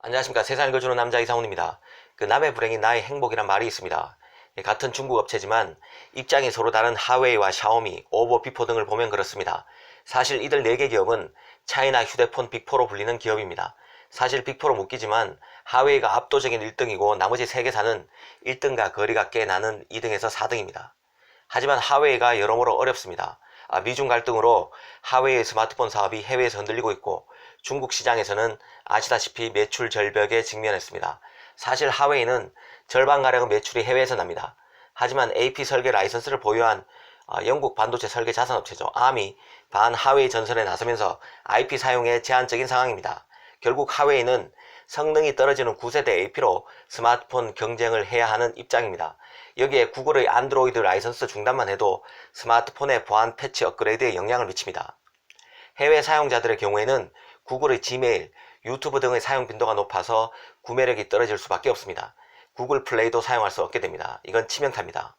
안녕하십니까. 세상을 읽어주는 남자 이상훈입니다. 남의 불행이 나의 행복이란 말이 있습니다. 같은 중국 업체지만 입장이 서로 다른 하웨이와 샤오미, 오버, 비포 등을 보면 그렇습니다. 사실 이들 4개 기업은 차이나 휴대폰 빅4로 불리는 기업입니다. 사실 빅4로 묶이지만 하웨이가 압도적인 1등이고 나머지 3개사는 1등과 거리가 꽤 나는 2등에서 4등입니다. 하지만 하웨이가 여러모로 어렵습니다. 미중 갈등으로 하웨이의 스마트폰 사업이 해외에서 흔들리고 있고 중국 시장에서는 아시다시피 매출 절벽에 직면했습니다. 사실 하웨이는 절반가량의 매출이 해외에서 납니다. 하지만 AP 설계 라이선스를 보유한 영국 반도체 설계 자산업체죠. ARM이 반 하웨이 전선에 나서면서 IP 사용에 제한적인 상황입니다. 결국 하웨이는 성능이 떨어지는 9세대 AP로 스마트폰 경쟁을 해야 하는 입장입니다. 여기에 구글의 안드로이드 라이선스 중단만 해도 스마트폰의 보안 패치 업그레이드에 영향을 미칩니다. 해외 사용자들의 경우에는 구글의 지메일, 유튜브 등의 사용 빈도가 높아서 구매력이 떨어질 수밖에 없습니다. 구글 플레이도 사용할 수 없게 됩니다. 이건 치명타입니다.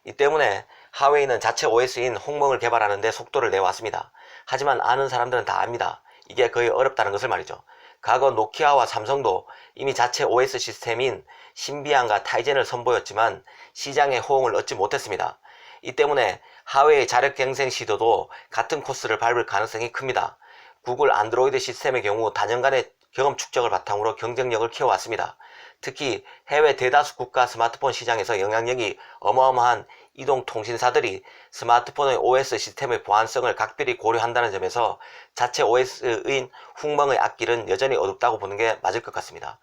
이 때문에 하웨이는 자체 OS인 홍멍을 개발하는 데 속도를 내왔습니다. 하지만 아는 사람들은 다 압니다. 이게 거의 어렵다는 것을 말이죠. 과거 노키아와 삼성도 이미 자체 OS 시스템인 신비안과 타이젠을 선보였지만 시장의 호응을 얻지 못했습니다. 이 때문에 하웨이 자력 경쟁 시도도 같은 코스를 밟을 가능성이 큽니다. 구글 안드로이드 시스템의 경우 다년간의 경험 축적을 바탕으로 경쟁력을 키워왔습니다. 특히 해외 대다수 국가 스마트폰 시장에서 영향력이 어마어마한 이동통신사들이 스마트폰의 OS 시스템의 보안성을 각별히 고려한다는 점에서 자체 OS인 훅멍의 앞길은 여전히 어둡다고 보는 게 맞을 것 같습니다.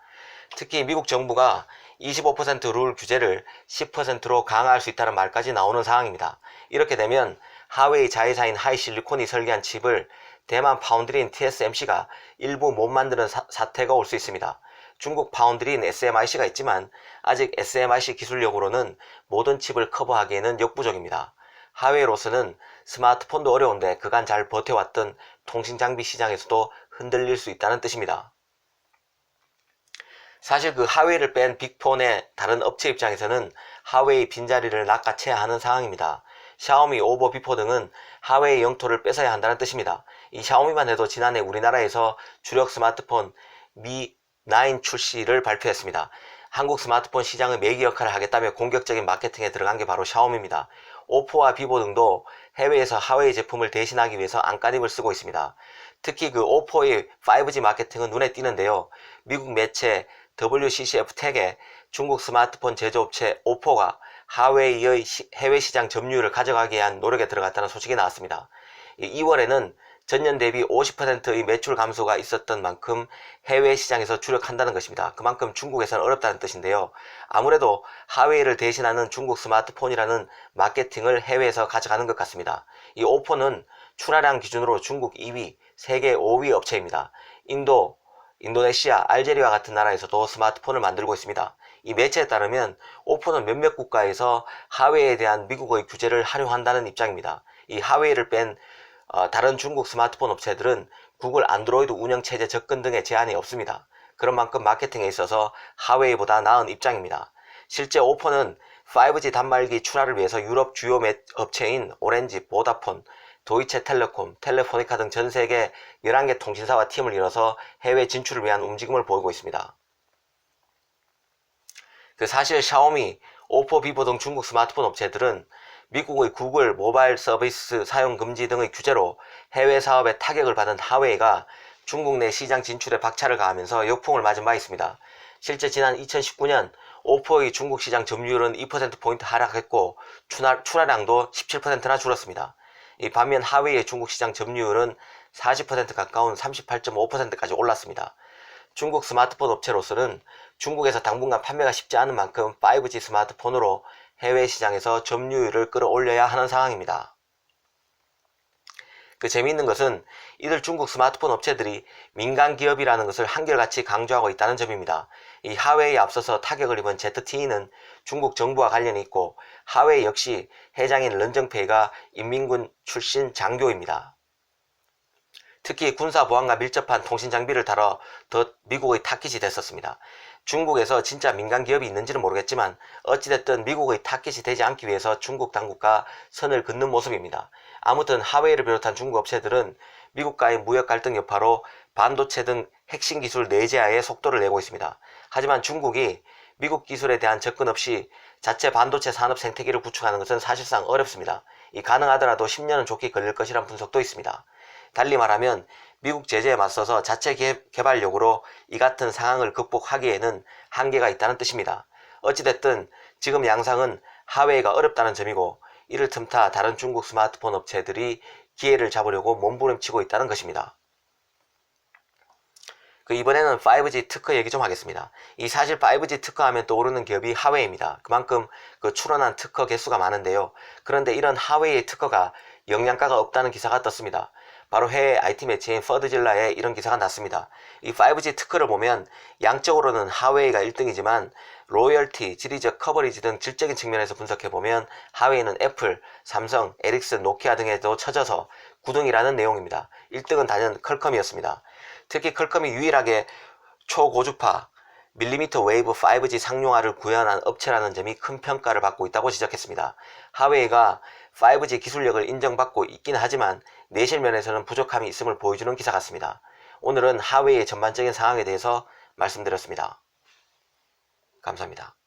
특히 미국 정부가 25% 룰 규제를 10%로 강화할 수 있다는 말까지 나오는 상황입니다. 이렇게 되면 하웨이 자회사인 하이실리콘이 설계한 칩을 대만 파운드리인 TSMC가 일부 못 만드는 사태가 올 수 있습니다. 중국 파운드리인 SMIC가 있지만 아직 SMIC 기술력으로는 모든 칩을 커버하기에는 역부족입니다. 하웨이로서는 스마트폰도 어려운데 그간 잘 버텨왔던 통신장비 시장에서도 흔들릴 수 있다는 뜻입니다. 사실 하웨이를 뺀 빅폰의 다른 업체 입장에서는 하웨이 빈자리를 낚아채야 하는 상황입니다. 샤오미, 오버, 비포 등은 하웨이 영토를 뺏어야 한다는 뜻입니다. 이 샤오미만 해도 지난해 우리나라에서 주력 스마트폰 미 9 출시를 발표했습니다. 한국 스마트폰 시장의 매기 역할을 하겠다며 공격적인 마케팅에 들어간 게 바로 샤오미입니다. 오포와 비보 등도 해외에서 하웨이 제품을 대신하기 위해서 안간힘을 쓰고 있습니다. 특히 오포의 5G 마케팅은 눈에 띄는데요. 미국 매체 WCCF 텍에 중국 스마트폰 제조업체 오포가 하웨이의 해외 시장 점유율을 가져가기 위한 노력에 들어갔다는 소식이 나왔습니다. 2월에는 전년 대비 50%의 매출 감소가 있었던 만큼 해외 시장에서 주력한다는 것입니다. 그만큼 중국에서는 어렵다는 뜻인데요. 아무래도 하웨이를 대신하는 중국 스마트폰이라는 마케팅을 해외에서 가져가는 것 같습니다. 이 오포는 출하량 기준으로 중국 2위, 세계 5위 업체입니다. 인도네시아, 알제리와 같은 나라에서도 스마트폰을 만들고 있습니다. 이 매체에 따르면 오포는 몇몇 국가에서 하웨이에 대한 미국의 규제를 활용한다는 입장입니다. 이 하웨이를 뺀 다른 중국 스마트폰 업체들은 구글 안드로이드 운영체제 접근 등의 제한이 없습니다. 그런 만큼 마케팅에 있어서 하웨이보다 나은 입장입니다. 실제 오포는 5G 단말기 출하를 위해서 유럽 주요 업체인 오렌지, 보다폰, 도이체텔레콤, 텔레포니카 등 전세계 11개 통신사와 팀을 이뤄서 해외 진출을 위한 움직임을 보이고 있습니다. 사실 샤오미, 오포, 비보 등 중국 스마트폰 업체들은 미국의 구글 모바일 서비스 사용 금지 등의 규제로 해외 사업에 타격을 받은 하웨이가 중국 내 시장 진출에 박차를 가하면서 역풍을 맞은 바 있습니다. 실제 지난 2019년 오포의 중국 시장 점유율은 2%포인트 하락했고 출하량도 17%나 줄었습니다. 반면 하웨이의 중국 시장 점유율은 40% 가까운 38.5%까지 올랐습니다. 중국 스마트폰 업체로서는 중국에서 당분간 판매가 쉽지 않은 만큼 5G 스마트폰으로 해외 시장에서 점유율을 끌어올려야 하는 상황입니다. 재미있는 것은 이들 중국 스마트폰 업체들이 민간 기업이라는 것을 한결같이 강조하고 있다는 점입니다. 이 하웨이에 앞서서 타격을 입은 ZTE는 중국 정부와 관련이 있고 하웨이 역시 회장인 런정페이가 인민군 출신 장교입니다. 특히 군사보안과 밀접한 통신장비를 다뤄 미국의 타깃이 됐었습니다. 중국에서 진짜 민간 기업이 있는지는 모르겠지만 어찌됐든 미국의 타깃이 되지 않기 위해서 중국 당국과 선을 긋는 모습입니다. 아무튼 하웨이를 비롯한 중국 업체들은 미국과의 무역 갈등 여파로 반도체 등 핵심 기술 내재하에 속도를 내고 있습니다. 하지만 중국이 미국 기술에 대한 접근 없이 자체 반도체 산업 생태계를 구축하는 것은 사실상 어렵습니다. 이 가능하더라도 10년은 좋게 걸릴 것이란 분석도 있습니다. 달리 말하면 미국 제재에 맞서서 자체 개발력으로 이 같은 상황을 극복하기에는 한계가 있다는 뜻입니다. 어찌됐든 지금 양상은 하웨이가 어렵다는 점이고, 이를 틈타 다른 중국 스마트폰 업체들이 기회를 잡으려고 몸부림치고 있다는 것입니다. 이번에는 5G 특허 얘기 좀 하겠습니다. 사실 5G 특허 하면 떠오르는 기업이 하웨이입니다. 그만큼 출원한 특허 개수가 많은데요. 그런데 이런 하웨이의 특허가 영양가가 없다는 기사가 떴습니다. 바로 해외 IT 매체인 퍼드질라에 이런 기사가 났습니다. 이 5G 특허를 보면 양적으로는 하웨이가 1등이지만 로열티, 지리적 커버리지 등 질적인 측면에서 분석해보면 하웨이는 애플, 삼성, 에릭슨, 노키아 등에도 쳐져서 9등이라는 내용입니다. 1등은 단연 퀄컴이었습니다. 특히 퀄컴이 유일하게 초고주파 밀리미터 웨이브 5G 상용화를 구현한 업체라는 점이 큰 평가를 받고 있다고 지적했습니다. 하웨이가 5G 기술력을 인정받고 있긴 하지만 내실 면에서는 부족함이 있음을 보여주는 기사 같습니다. 오늘은 하웨이의 전반적인 상황에 대해서 말씀드렸습니다. 감사합니다.